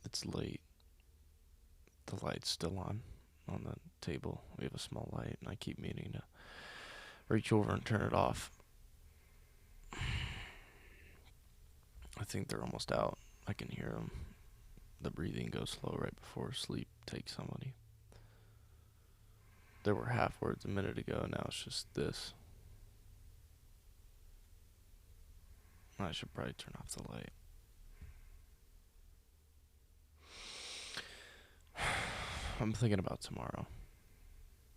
It's late. The light's still on the table. We have a small light, and I keep meaning to reach over and turn it off. I think they're almost out. I can hear them. The breathing goes slow right before sleep takes somebody. There were half words a minute ago, now it's just this. I should probably turn off the light. I'm thinking about tomorrow.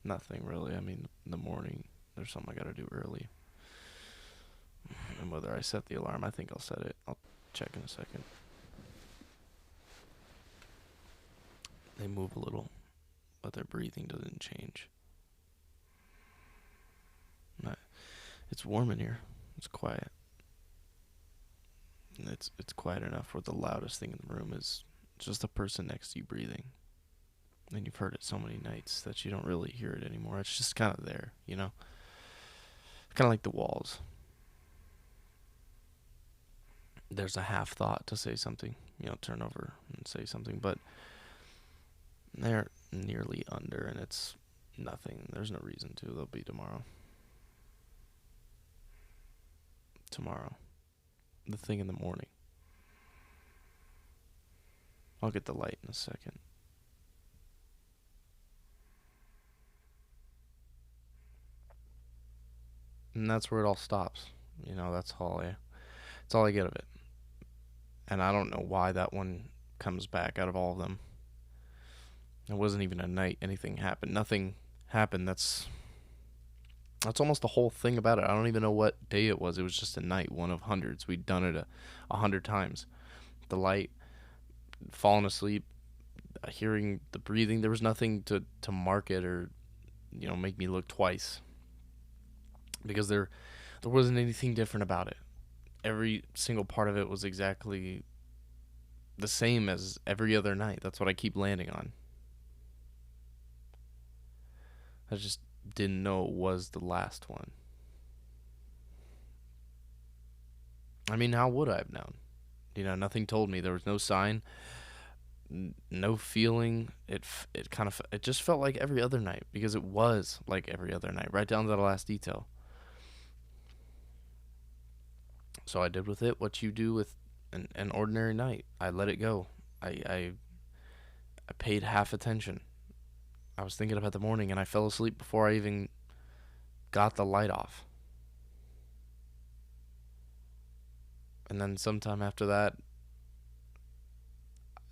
Nothing really. I mean, in the morning, there's something I gotta do early. And whether I set the alarm, I think I'll set it. I'll check in a second. They move a little, but their breathing doesn't change. It's warm in here. It's quiet. It's quiet enough where the loudest thing in the room is just the person next to you breathing. And you've heard it so many nights that you don't really hear it anymore. It's just kind of there, you know? Kind of like the walls. There's a half thought to say something, turn over and say something, but they're nearly under and it's nothing. There's no reason to. They'll be tomorrow. Tomorrow. The thing in the morning. I'll get the light in a second. And that's where it all stops. That's all I get of it. And I don't know why that one comes back out of all of them. It wasn't even a night anything happened. Nothing happened. That's almost the whole thing about it. I don't even know what day it was. It was just a night, one of hundreds. We'd done it 100 times. The light, falling asleep, hearing the breathing. There was nothing to mark it or make me look twice, because there wasn't anything different about it. Every single part of it was exactly the same as every other night. That's what I keep landing on. I just didn't know it was the last one. I mean, how would I have known? Nothing told me. There was no sign, no feeling. It just felt like every other night, because it was like every other night, right down to the last detail. So I did with it what you do with an ordinary night. I let it go. I paid half attention. I was thinking about the morning, and I fell asleep before I even got the light off. And then sometime after that,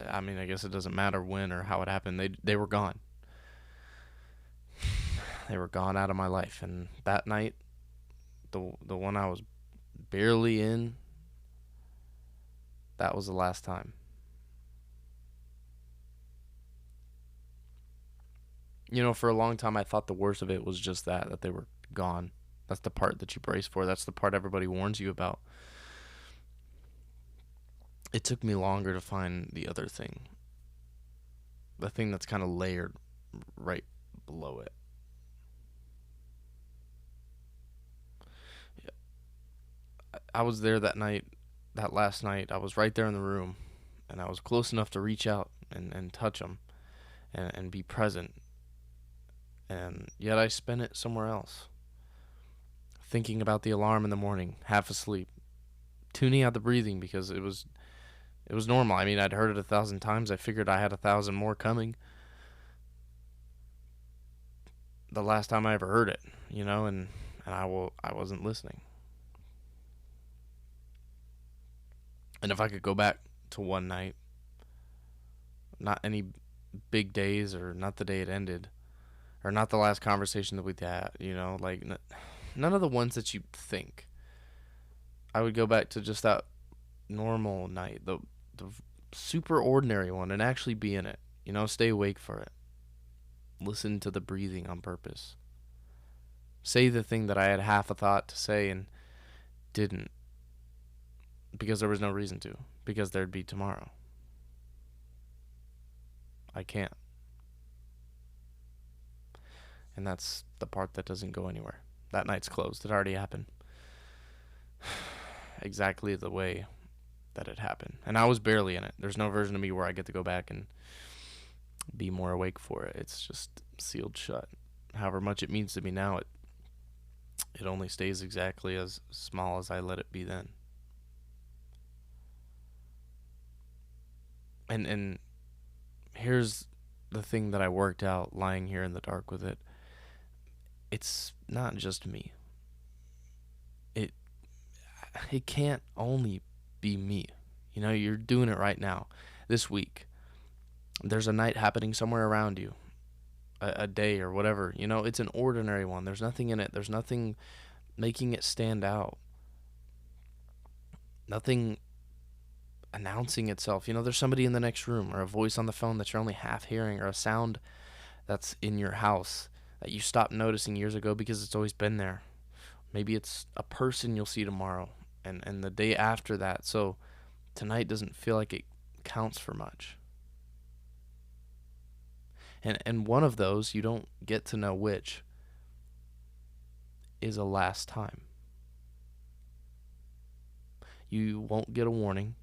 I mean, I guess it doesn't matter when or how it happened. They were gone. They were gone out of my life. And that night, the one I was barely in, that was the last time. For a long time I thought the worst of it was just that they were gone. That's the part that you brace for. That's the part everybody warns you about. It took me longer to find the other thing. The thing that's kind of layered right below it. I was there that night, that last night. I was right there in the room, and I was close enough to reach out and touch them and be present. And yet I spent it somewhere else. Thinking about the alarm in the morning, half asleep. Tuning out the breathing because it was normal. I mean, I'd heard it 1,000 times. I figured I had 1,000 more coming. The last time I ever heard it, and I wasn't listening. And if I could go back to one night, not any big days, or not the day it ended, or not the last conversation that we'd had, like none of the ones that you think. I would go back to just that normal night, the super ordinary one, and actually be in it. Stay awake for it. Listen to the breathing on purpose. Say the thing that I had half a thought to say and didn't, because there was no reason to, because there'd be tomorrow. I can't. And that's the part that doesn't go anywhere. That night's closed. It already happened. Exactly the way that it happened. And I was barely in it. There's no version of me where I get to go back and be more awake for it. It's just sealed shut. However much it means to me now, it only stays exactly as small as I let it be then. And here's the thing that I worked out lying here in the dark with it. It's not just me. It it can't only be me. You know, you're doing it right now. This week, there's a night happening somewhere around you, a day or whatever. You know, it's an ordinary one. There's nothing in it. There's nothing making it stand out. Nothing announcing itself. You know, there's somebody in the next room, or a voice on the phone that you're only half hearing, or a sound that's in your house that you stopped noticing years ago because it's always been there. Maybe it's a person you'll see tomorrow and the day after that. So tonight doesn't feel like it counts for much. And one of those, you don't get to know which, is a last time. You won't get a warning.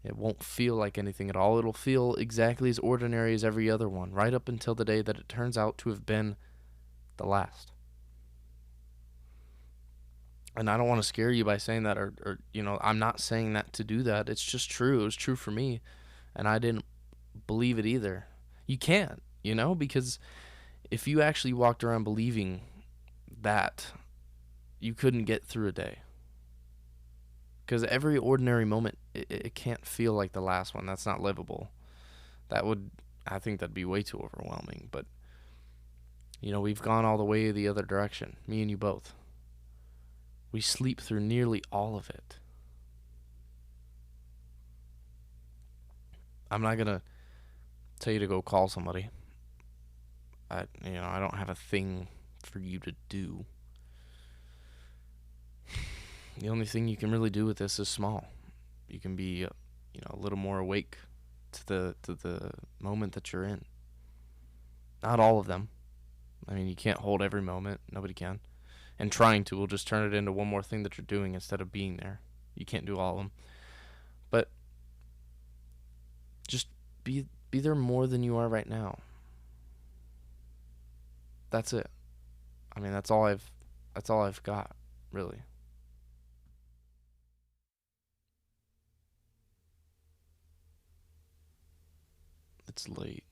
It won't feel like anything at all. It'll feel exactly as ordinary as every other one, right up until the day that it turns out to have been the last. And I don't want to scare you by saying that, or I'm not saying that to do that. It's just true. It was true for me, and I didn't believe it either. You can't, because if you actually walked around believing that, you couldn't get through a day. Because every ordinary moment, it can't feel like the last one. That's not livable. I think that'd be way too overwhelming. But, we've gone all the way the other direction, me and you both. We sleep through nearly all of it. I'm not going to tell you to go call somebody. I don't have a thing for you to do. The only thing you can really do with this is small. You can be, a little more awake to the moment that you're in. Not all of them. I mean, you can't hold every moment. Nobody can. And trying to will just turn it into one more thing that you're doing instead of being there. You can't do all of them. But just be there more than you are right now. That's it. I mean, that's all I've got, really. It's late.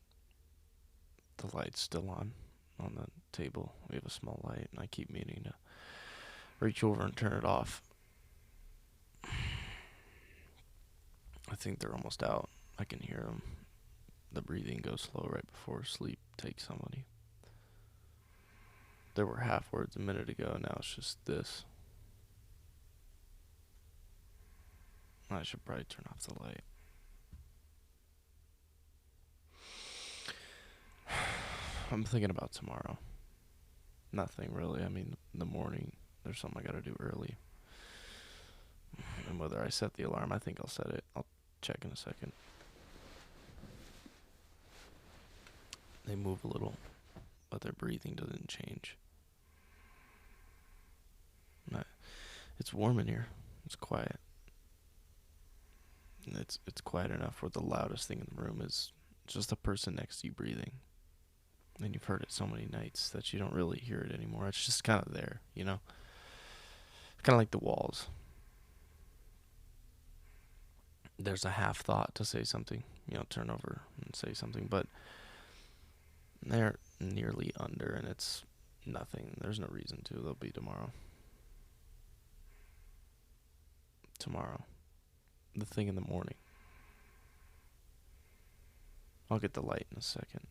The light's still on the table. We have a small light, and I keep meaning to reach over and turn it off. I think they're almost out. I can hear them. The breathing goes slow right before sleep takes somebody. There were half words a minute ago, now it's just this. I should probably turn off the light. I'm thinking about tomorrow. Nothing really. I mean, in the morning, there's something I gotta do early. And whether I set the alarm, I think I'll set it. I'll check in a second. They move a little, but their breathing doesn't change. It's warm in here. It's quiet. It's quiet enough where the loudest thing in the room is just the person next to you breathing. And you've heard it so many nights that you don't really hear it anymore. It's just kind of there, Kind of like the walls. There's a half thought to say something, turn over and say something, but they're nearly under, and it's nothing. There's no reason to. They'll be tomorrow. Tomorrow. The thing in the morning. I'll get the light in a second.